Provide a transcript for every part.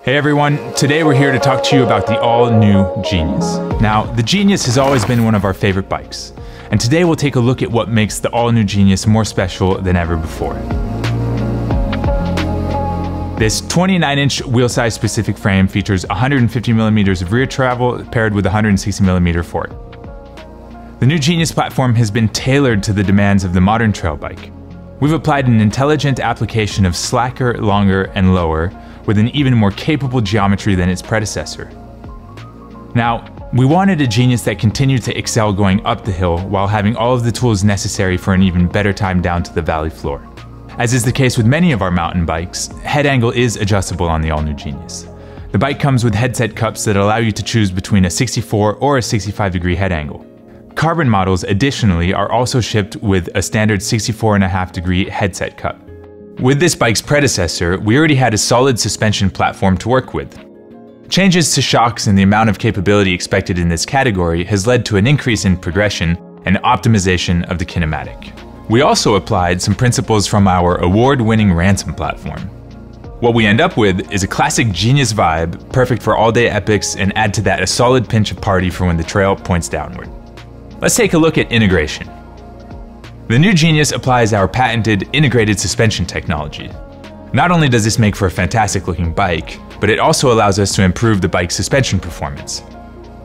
Hey everyone, today we're here to talk to you about the all-new Genius. Now, the Genius has always been one of our favorite bikes, and today we'll take a look at what makes the all-new Genius more special than ever before. This 29-inch wheel size specific frame features 150mm of rear travel paired with a 160mm fork. The new Genius platform has been tailored to the demands of the modern trail bike. We've applied an intelligent application of slacker, longer, and lower with an even more capable geometry than its predecessor. Now, we wanted a Genius that continued to excel going up the hill while having all of the tools necessary for an even better time down to the valley floor. As is the case with many of our mountain bikes, head angle is adjustable on the all-new Genius. The bike comes with headset cups that allow you to choose between a 64 or a 65-degree head angle. Carbon models additionally are also shipped with a standard 64.5-degree headset cup. With this bike's predecessor, we already had a solid suspension platform to work with. Changes to shocks and the amount of capability expected in this category has led to an increase in progression and optimization of the kinematic. We also applied some principles from our award-winning Ransom platform. What we end up with is a classic Genius vibe, perfect for all-day epics, and add to that a solid pinch of party for when the trail points downward. Let's take a look at integration. The new Genius applies our patented integrated suspension technology. Not only does this make for a fantastic looking bike, but it also allows us to improve the bike's suspension performance.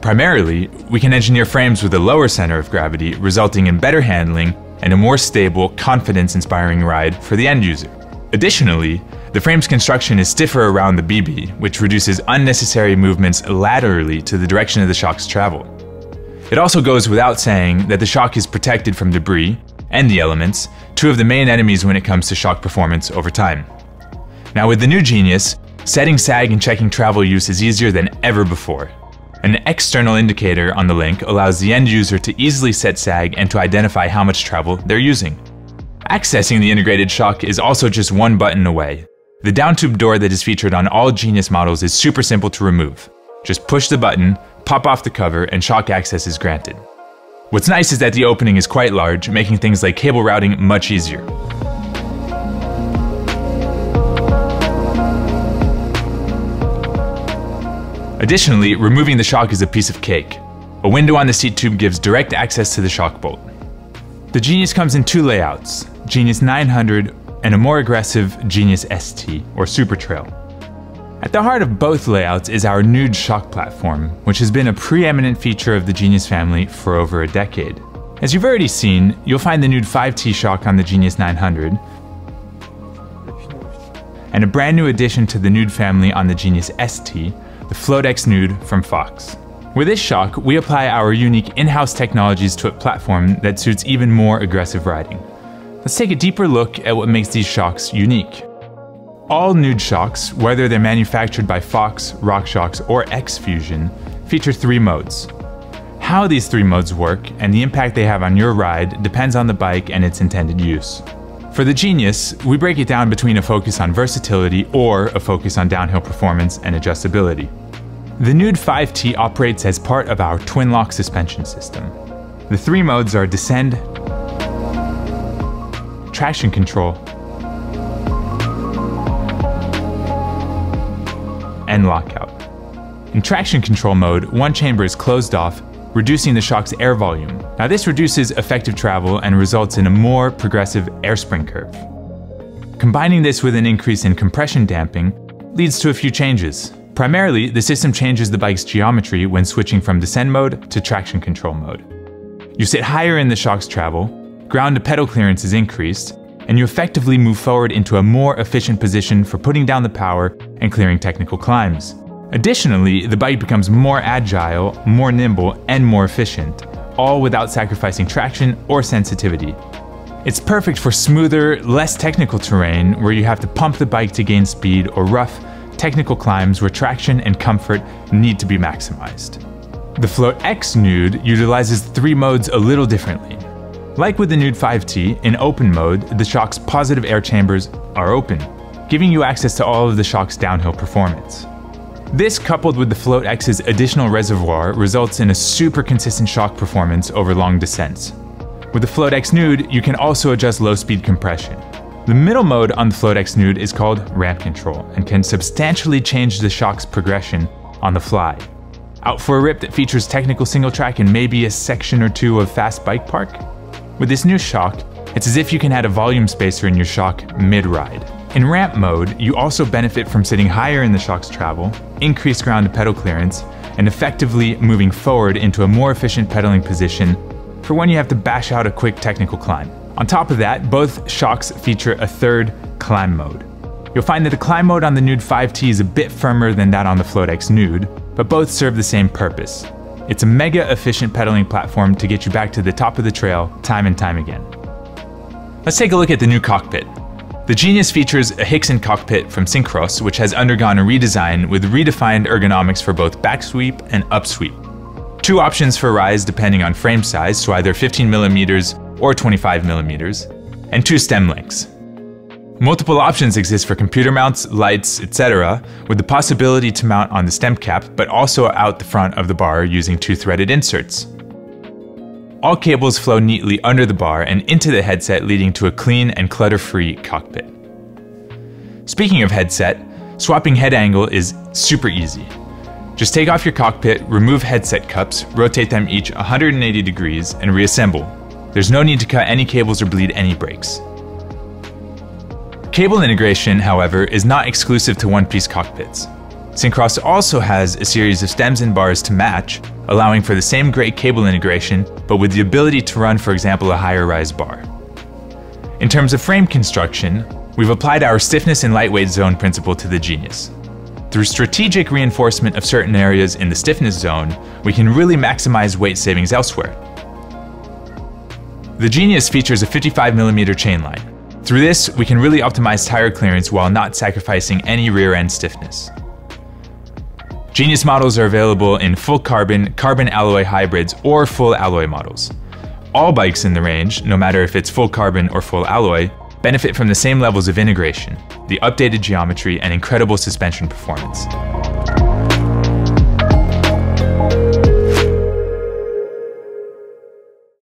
Primarily, we can engineer frames with a lower center of gravity, resulting in better handling and a more stable, confidence-inspiring ride for the end user. Additionally, the frame's construction is stiffer around the BB, which reduces unnecessary movements laterally to the direction of the shock's travel. It also goes without saying that the shock is protected from debris and the elements, two of the main enemies when it comes to shock performance over time. Now with the new Genius, setting sag and checking travel use is easier than ever before. An external indicator on the link allows the end user to easily set sag and to identify how much travel they're using. Accessing the integrated shock is also just one button away. The downtube door that is featured on all Genius models is super simple to remove. Just push the button, pop off the cover, and shock access is granted. What's nice is that the opening is quite large, making things like cable routing much easier. Additionally, removing the shock is a piece of cake. A window on the seat tube gives direct access to the shock bolt. The Genius comes in two layouts, Genius 900 and a more aggressive Genius ST, or Super Trail. At the heart of both layouts is our Nude shock platform, which has been a preeminent feature of the Genius family for over a decade. As you've already seen, you'll find the Nude 5T shock on the Genius 900, and a brand new addition to the Nude family on the Genius ST, the FloatX Nude from Fox. With this shock, we apply our unique in-house technologies to a platform that suits even more aggressive riding. Let's take a deeper look at what makes these shocks unique. All Nude shocks, whether they're manufactured by Fox, RockShox, or X-Fusion, feature three modes. How these three modes work and the impact they have on your ride depends on the bike and its intended use. For the Genius, we break it down between a focus on versatility or a focus on downhill performance and adjustability. The Nude 5T operates as part of our twin-lock suspension system. The three modes are Descend, Traction Control, and Lockout. In traction control mode, one chamber is closed off, reducing the shock's air volume. Now this reduces effective travel and results in a more progressive air spring curve. Combining this with an increase in compression damping leads to a few changes. Primarily, the system changes the bike's geometry when switching from descend mode to traction control mode. You sit higher in the shock's travel, ground to pedal clearance is increased, and you effectively move forward into a more efficient position for putting down the power and clearing technical climbs. Additionally, the bike becomes more agile, more nimble, and more efficient, all without sacrificing traction or sensitivity. It's perfect for smoother, less technical terrain where you have to pump the bike to gain speed, or rough, technical climbs where traction and comfort need to be maximized. The FloatX Nude utilizes three modes a little differently. Like with the Nude 5T, in open mode, the shock's positive air chambers are open, giving you access to all of the shock's downhill performance. This, coupled with the FloatX's additional reservoir, results in a super consistent shock performance over long descents. With the FloatX Nude, you can also adjust low-speed compression. The middle mode on the Floatex Nude is called ramp control and can substantially change the shock's progression on the fly. Out for a rip that features technical single track and maybe a section or two of fast bike park? With this new shock, it's as if you can add a volume spacer in your shock mid-ride. In ramp mode, you also benefit from sitting higher in the shock's travel, increased ground to pedal clearance, and effectively moving forward into a more efficient pedaling position for when you have to bash out a quick technical climb. On top of that, both shocks feature a third climb mode. You'll find that the climb mode on the Nude 5T is a bit firmer than that on the Floatex Nude, but both serve the same purpose. It's a mega efficient pedaling platform to get you back to the top of the trail time and time again. Let's take a look at the new cockpit. The Genius features a Hixon cockpit from Syncros, which has undergone a redesign with redefined ergonomics for both back sweep and up sweep. Two options for rise depending on frame size, so either 15mm or 25mm, and two stem lengths. Multiple options exist for computer mounts, lights, etc., with the possibility to mount on the stem cap, but also out the front of the bar using two threaded inserts. All cables flow neatly under the bar and into the headset, leading to a clean and clutter-free cockpit. Speaking of headset, swapping head angle is super easy. Just take off your cockpit, remove headset cups, rotate them each 180 degrees, and reassemble. There's no need to cut any cables or bleed any brakes. Cable integration, however, is not exclusive to one-piece cockpits. Syncros also has a series of stems and bars to match, allowing for the same great cable integration, but with the ability to run, for example, a higher rise bar. In terms of frame construction, we've applied our stiffness and lightweight zone principle to the Genius. Through strategic reinforcement of certain areas in the stiffness zone, we can really maximize weight savings elsewhere. The Genius features a 55mm chainline. Through this, we can really optimize tire clearance while not sacrificing any rear end stiffness. Genius models are available in full carbon, carbon alloy hybrids, or full alloy models. All bikes in the range, no matter if it's full carbon or full alloy, benefit from the same levels of integration, the updated geometry, and incredible suspension performance.